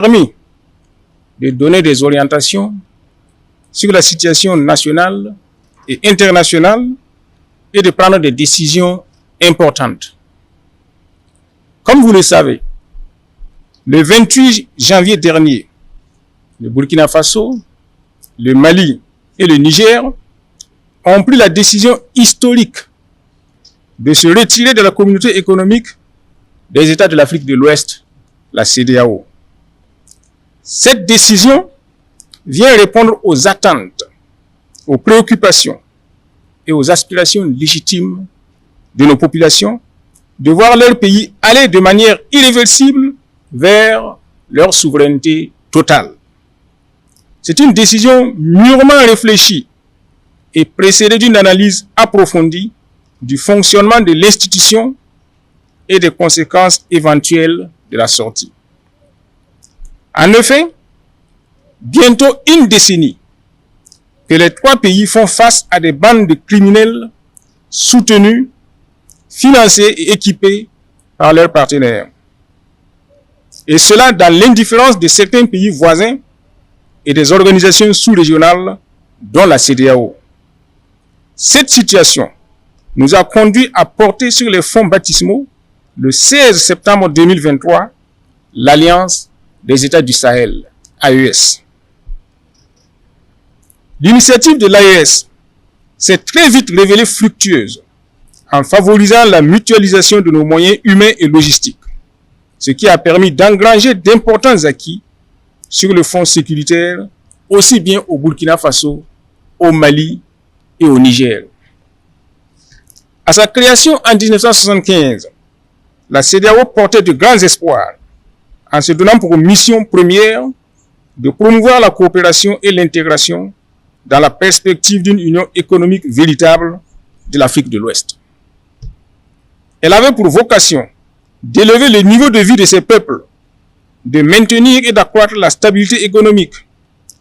permis de donner des orientations sur la situation nationale et internationale et de prendre des décisions importantes. Comme vous le savez, le 28 janvier dernier, le Burkina Faso, le Mali et le Niger ont pris la décision historique de se retirer de la communauté économique des États de l'Afrique de l'Ouest, la CEDEAO. Cette décision vient répondre aux attentes, aux préoccupations et aux aspirations légitimes de nos populations de voir leur pays aller de manière irréversible vers leur souveraineté totale. C'est une décision mûrement réfléchie et précédée d'une analyse approfondie du fonctionnement de l'institution et des conséquences éventuelles de la sortie. En effet, bientôt une décennie que les trois pays font face à des bandes de criminels soutenus, financés et équipés par leurs partenaires. Et cela dans l'indifférence de certains pays voisins et des organisations sous-régionales, dont la CEDEAO. Cette situation nous a conduit à porter sur les fonds baptismaux, le 16 septembre 2023, l'Alliance des États du Sahel, AES. L'initiative de l'AES s'est très vite révélée fructueuse en favorisant la mutualisation de nos moyens humains et logistiques, ce qui a permis d'engranger d'importants acquis sur le front sécuritaire, aussi bien au Burkina Faso, au Mali et au Niger. À sa création en 1975, la CEDEAO portait de grands espoirs en se donnant pour mission première de promouvoir la coopération et l'intégration dans la perspective d'une union économique véritable de l'Afrique de l'Ouest. Elle avait pour vocation d'élever le niveau de vie de ses peuples, de maintenir et d'accroître la stabilité économique,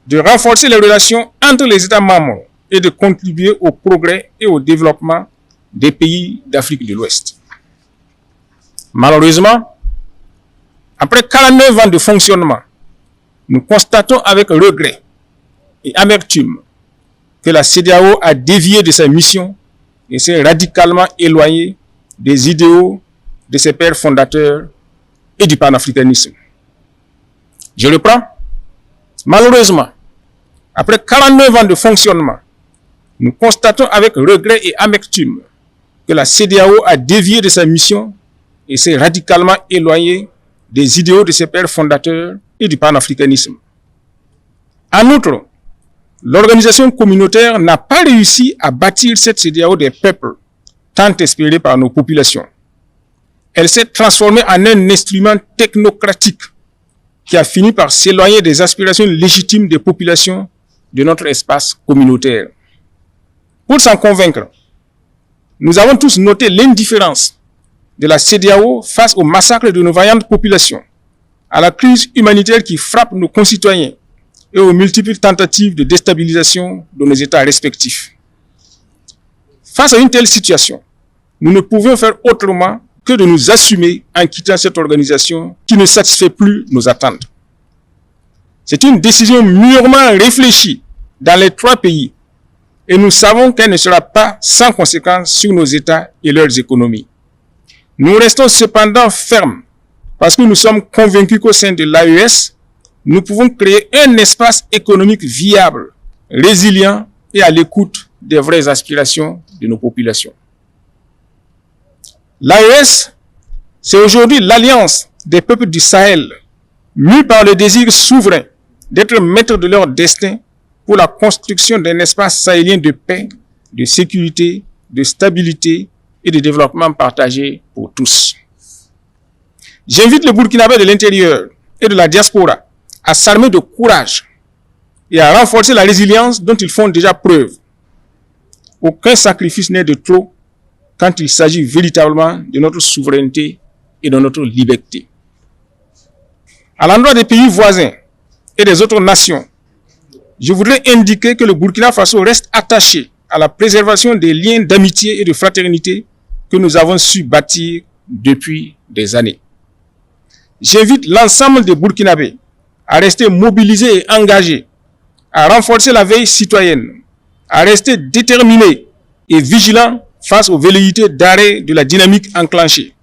de renforcer les relations entre les États membres et de contribuer au progrès et au développement des pays d'Afrique de l'Ouest. Malheureusement, après 49 ans de fonctionnement, nous constatons avec regret et amertume que la CEDEAO a dévié de sa mission et s'est radicalement éloignée des idéaux de ses pères fondateurs et du panafricanisme. Je reprends. Malheureusement, après 49 ans de fonctionnement, nous constatons avec regret et amertume que la CEDEAO a dévié de sa mission et s'est radicalement éloignée des idéaux de ses pères fondateurs et du panafricanisme. En outre, l'organisation communautaire n'a pas réussi à bâtir cette CEDEAO des peuples, tant espérée par nos populations. Elle s'est transformée en un instrument technocratique qui a fini par s'éloigner des aspirations légitimes des populations de notre espace communautaire. Pour s'en convaincre, nous avons tous noté l'indifférence de la CEDEAO face au massacre de nos vaillantes populations, à la crise humanitaire qui frappe nos concitoyens et aux multiples tentatives de déstabilisation de nos États respectifs. Face à une telle situation, nous ne pouvions faire autrement que de nous assumer en quittant cette organisation qui ne satisfait plus nos attentes. C'est une décision mûrement réfléchie dans les trois pays et nous savons qu'elle ne sera pas sans conséquence sur nos États et leurs économies. Nous restons cependant fermes parce que nous sommes convaincus qu'au sein de l'AES, nous pouvons créer un espace économique viable, résilient et à l'écoute des vraies aspirations de nos populations. L'AES, c'est aujourd'hui l'alliance des peuples du Sahel, mus par le désir souverain d'être maîtres de leur destin pour la construction d'un espace sahélien de paix, de sécurité, de stabilité et de développement partagé pour tous. J'invite les Burkinabés de l'intérieur et de la diaspora à s'armer de courage et à renforcer la résilience dont ils font déjà preuve. Aucun sacrifice n'est de trop quand il s'agit véritablement de notre souveraineté et de notre liberté. À l'endroit des pays voisins et des autres nations, je voudrais indiquer que le Burkina Faso reste attaché à la préservation des liens d'amitié et de fraternité que nous avons su bâtir depuis des années. J'invite l'ensemble des Burkinabés à rester mobilisés et engagés, à renforcer la veille citoyenne, à rester déterminés et vigilants face aux velléités d'arrêt de la dynamique enclenchée.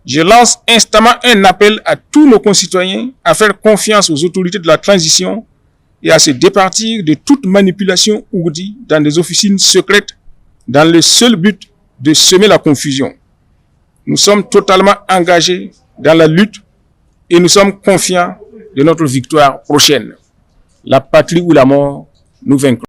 Je lance instamment un appel à tous nos concitoyens à faire confiance aux autorités de la transition et à se départir de toute manipulation ourdie dans des officines secrètes dans le seul but de semer la confusion. Nous sommes totalement engagés dans la lutte et nous sommes confiants de notre victoire prochaine. La patrie ou la mort, nous vaincrons.